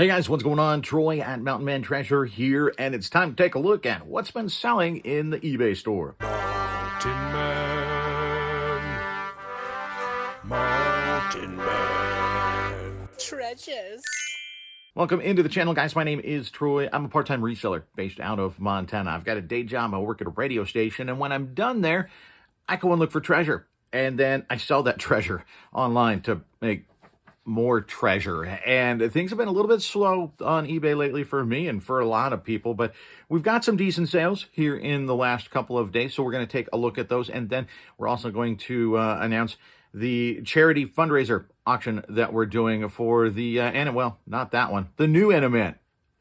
Hey guys, what's going on? Troy at Mountain Man Treasure here, and it's time to take a look at what's been selling in the eBay store. Mountain Man. Treasures. Welcome into the channel, guys. My name is Troy. I'm a part-time reseller based out of Montana. I've got a day job. I work at a radio station, and when I'm done there, I go and look for treasure, and then I sell that treasure online to make more treasure. And things have been a little bit slow on eBay lately for me and for a lot of people, but we've got some decent sales here in the last couple of days, so we're going to take a look at those, and then we're also going to announce the charity fundraiser auction that we're doing for the well, not that one, the new Eneman.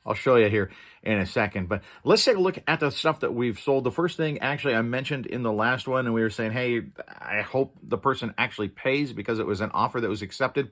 I'll show you here in a second, but let's take a look at the stuff that we've sold. The first thing, actually, I mentioned in the last one, and we were saying, hey, I hope the person actually pays because it was an offer that was accepted.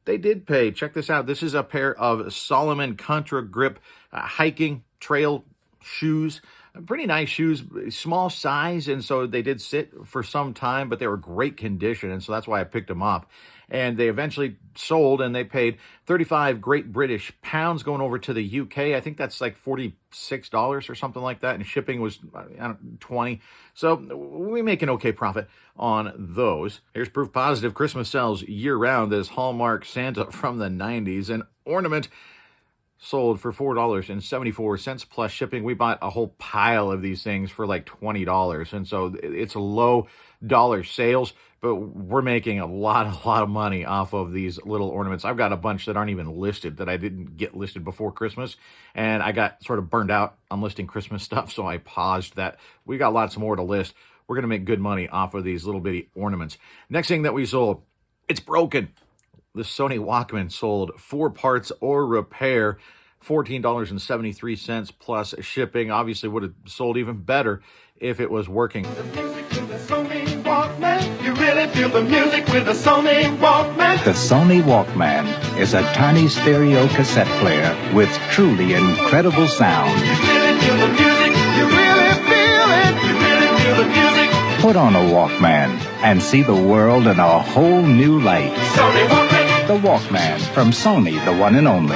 They did pay. Check this out. This is a pair of Solomon Contra Grip hiking trail shoes. Pretty nice shoes, small size, and so they did sit for some time, but they were great condition, and so that's why I picked them up. And they eventually sold, and they paid 35 Great British pounds going over to the UK. I think that's like $46 or something like that, and shipping was $20. So we make an okay profit on those. Here's proof positive. Christmas sells year-round. This Hallmark Santa from the 90s. An ornament sold for $4.74 plus shipping. We bought a whole pile of these things for like $20. And so it's low dollar sales, but we're making a lot of money off of these little ornaments. I've got a bunch that aren't even listed that I didn't get listed before Christmas. And I got sort of burned out on listing Christmas stuff, so I paused that. We got lots more to list. We're going to make good money off of these little bitty ornaments. Next thing that we sold, it's broken. The Sony Walkman sold 4 parts or repair, $14.73 plus shipping. Obviously would have sold even better if it was working. The music with the Sony Walkman. You really feel the music with the Sony Walkman. The Sony Walkman is a tiny stereo cassette player with truly incredible sound. You really feel the music. You really feel it. You really feel the music. Put on a Walkman and see the world in a whole new light. Sony Walkman. The Walkman from Sony, the one and only.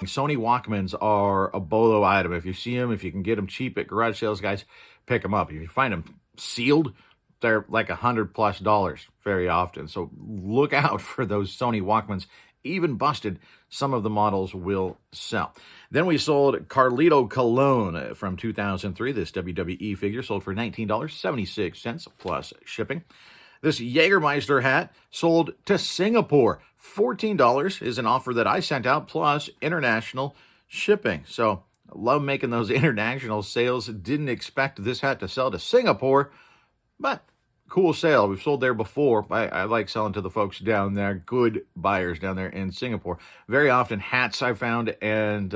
Sony Walkmans are a bolo item. If you see them, if you can get them cheap at garage sales, guys, pick them up. If you find them sealed, they're like $100+ very often. So look out for those Sony Walkmans. Even busted, some of the models will sell. Then we sold Carlito Cologne from 2003. This WWE figure sold for $19.76 plus shipping. This Jagermeister hat sold to Singapore. $14 is an offer that I sent out, plus international shipping. So I love making those international sales. Didn't expect this hat to sell to Singapore, but cool sale. We've sold there before. I like selling to the folks down there, good buyers down there in Singapore. Very often hats I found and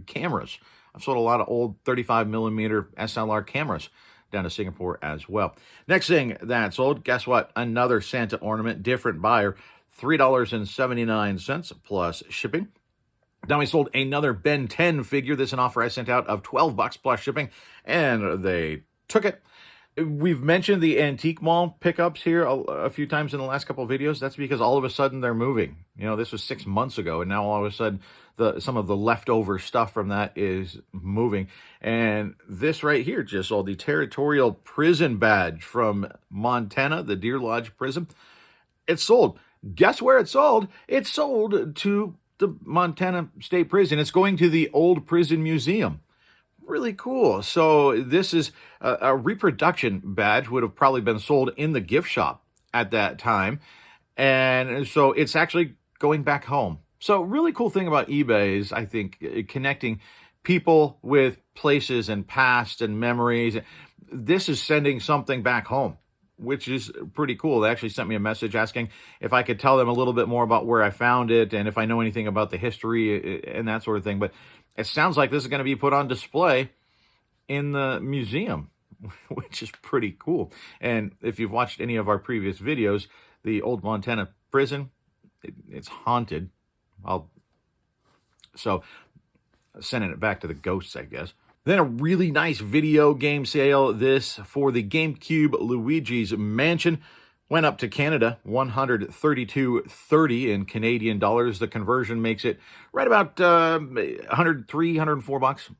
cameras. I've sold a lot of old 35mm SLR cameras down to Singapore as well. Next thing that sold, guess what? Another Santa ornament, different buyer, $3.79 plus shipping. Then we sold another Ben 10 figure. This is an offer I sent out of $12 plus shipping, and they took it. We've mentioned the antique mall pickups here a few times in the last couple of videos. That's because all of a sudden they're moving. You know, this was 6 months ago, and now all of a sudden some of the leftover stuff from that is moving. And this right here just sold, the Territorial Prison Badge from Montana, the Deer Lodge Prison. It's sold. Guess where it sold? It sold to the Montana State Prison. It's going to the Old Prison Museum. Really cool. So this is a reproduction badge, would have probably been sold in the gift shop at that time. And so it's actually going back home. So really cool thing about eBay is, I think, connecting people with places and past and memories. This is sending something back home, which is pretty cool. They actually sent me a message asking if I could tell them a little bit more about where I found it and if I know anything about the history and that sort of thing. But it sounds like this is going to be put on display in the museum, which is pretty cool. And if you've watched any of our previous videos, the old Montana prison, it's haunted. So sending it back to the ghosts, I guess. Then a really nice video game sale. This for the GameCube Luigi's Mansion. Went up to Canada, 132.30 in Canadian dollars. The conversion makes it right about 103, 104 bucks,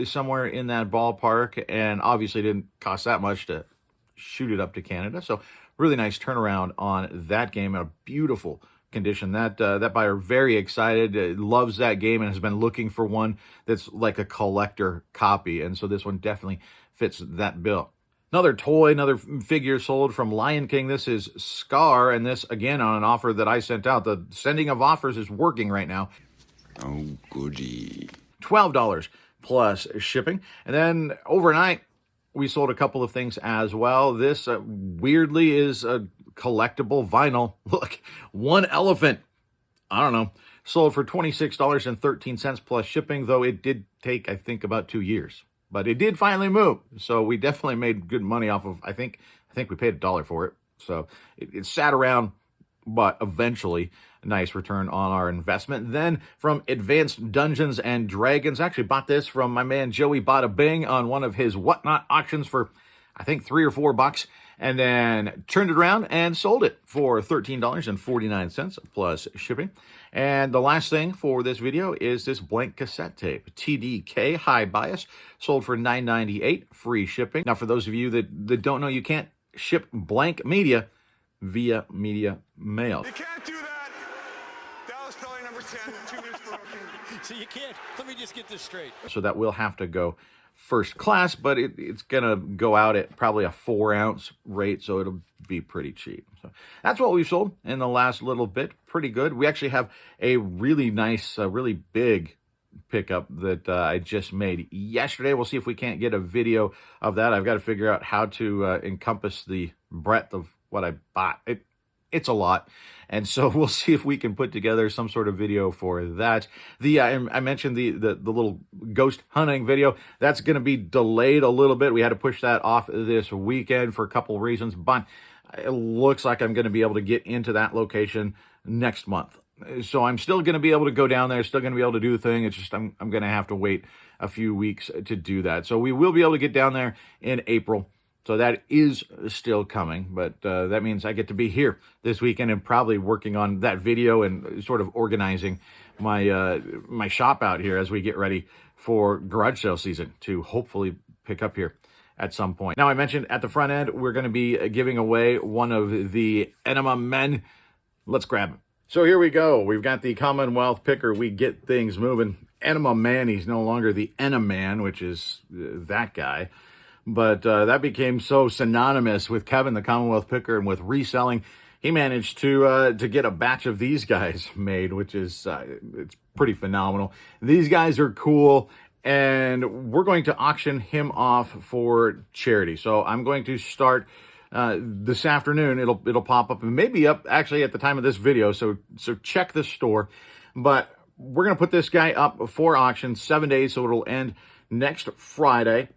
somewhere in that ballpark. And obviously didn't cost that much to shoot it up to Canada. So really nice turnaround on that game in a beautiful condition. That buyer very excited, loves that game, and has been looking for one that's like a collector copy. And so this one definitely fits that bill. Another toy, another figure sold from Lion King. This is Scar, and this, again, on an offer that I sent out. The sending of offers is working right now. Oh, goody. $12 plus shipping. And then overnight, we sold a couple of things as well. This, weirdly, is a collectible vinyl. Look, one elephant. I don't know. Sold for $26.13 plus shipping, though it did take, I think, about 2 years. But it did finally move, so we definitely made good money off of, I think we paid $1 for it. So it sat around, but eventually a nice return on our investment. Then from Advanced Dungeons and Dragons, I actually bought this from my man Joey Bada Bing on one of his Whatnot auctions for, I think, $3 or $4, and then turned it around and sold it for $13.49 plus shipping. And the last thing for this video is this blank cassette tape, TDK High Bias, sold for $9.98, free shipping. Now, for those of you that don't know, you can't ship blank media via media mail. You can't do that. Dallas spelling number 10, 2 minutes for So you can't. Let me just get this straight. So that will have to go first class, but it's gonna go out at probably a 4-ounce rate, so it'll be pretty cheap. So that's what we've sold in the last little bit. Pretty good. We actually have a really nice, really big pickup that I just made yesterday. We'll see if we can't get a video of that. I've got to figure out how to encompass the breadth of what I bought. It's a lot. And so we'll see if we can put together some sort of video for that. I mentioned the little ghost hunting video. That's going to be delayed a little bit. We had to push that off this weekend for a couple reasons, but it looks like I'm going to be able to get into that location next month. So I'm still going to be able to go down there, still going to be able to do the thing. It's just I'm going to have to wait a few weeks to do that. So we will be able to get down there in April. So that is still coming, but that means I get to be here this weekend and probably working on that video and sort of organizing my my shop out here as we get ready for garage sale season to hopefully pick up here at some point. Now, I mentioned at the front end, we're going to be giving away one of the Eneman. Let's grab him. So here we go. We've got the Commonwealth Picker. We get things moving. Eneman, he's no longer the Eneman, which is that guy. But that became so synonymous with Kevin, the Commonwealth Picker, and with reselling. He managed to get a batch of these guys made, which is it's pretty phenomenal. These guys are cool, and we're going to auction him off for charity. So I'm going to start this afternoon. It'll pop up and maybe up actually at the time of this video. So check the store. But we're going to put this guy up for auction 7 days, so it'll end next Friday.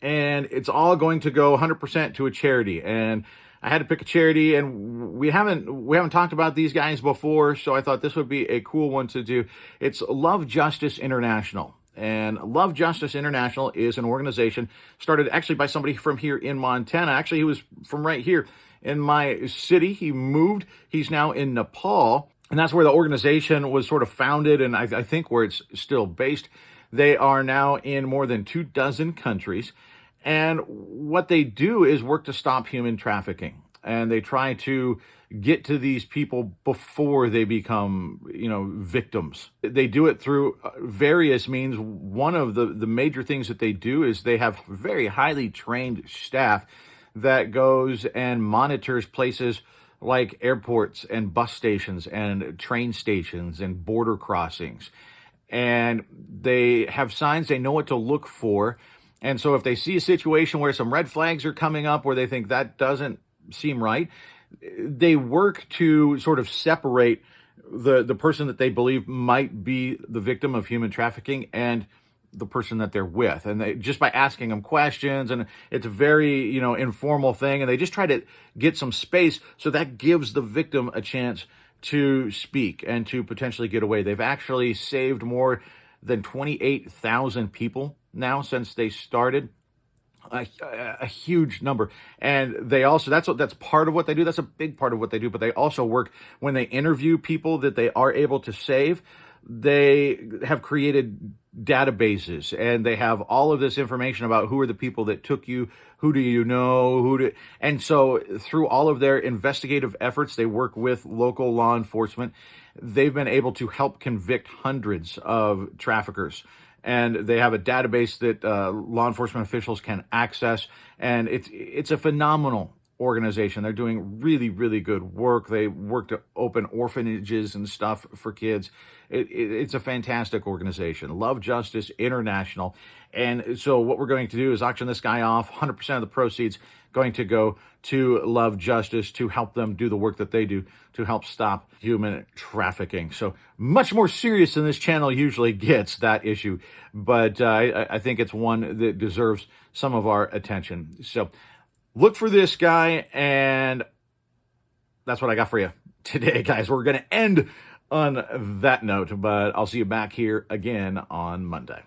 And it's all going to go 100% to a charity. And I had to pick a charity, and we haven't talked about these guys before, so I thought this would be a cool one to do. It's Love Justice International. And Love Justice International is an organization started actually by somebody from here in Montana. Actually, he was from right here in my city. He moved. He's now in Nepal. And that's where the organization was sort of founded, and I think where it's still based. They are now in more than 24 countries. And what they do is work to stop human trafficking. And they try to get to these people before they become, victims. They do it through various means. One of the major things that they do is they have very highly trained staff that goes and monitors places like airports and bus stations and train stations and border crossings. And they have signs, they know what to look for. And so if they see a situation where some red flags are coming up, where they think that doesn't seem right, they work to sort of separate the person that they believe might be the victim of human trafficking and the person that they're with. And they just by asking them questions, and it's a very, informal thing, and they just try to get some space so that gives the victim a chance to speak and to potentially get away. They've actually saved more than 28,000 people now since they started. a huge number. And they also, that's part of what they do. That's a big part of what they do. But they also work when they interview people that they are able to save. They have created databases, and they have all of this information about who are the people that took you, who do you know, and so through all of their investigative efforts, they work with local law enforcement. They've been able to help convict hundreds of traffickers, and they have a database that law enforcement officials can access, and it's a phenomenal organization. They're doing really, really good work. They work to open orphanages and stuff for kids. It's a fantastic organization. Love Justice International. And so what we're going to do is auction this guy off. 100% of the proceeds going to go to Love Justice to help them do the work that they do to help stop human trafficking. So much more serious than this channel usually gets, that issue. But I think it's one that deserves some of our attention. So look for this guy, and that's what I got for you today, guys. We're going to end on that note, but I'll see you back here again on Monday.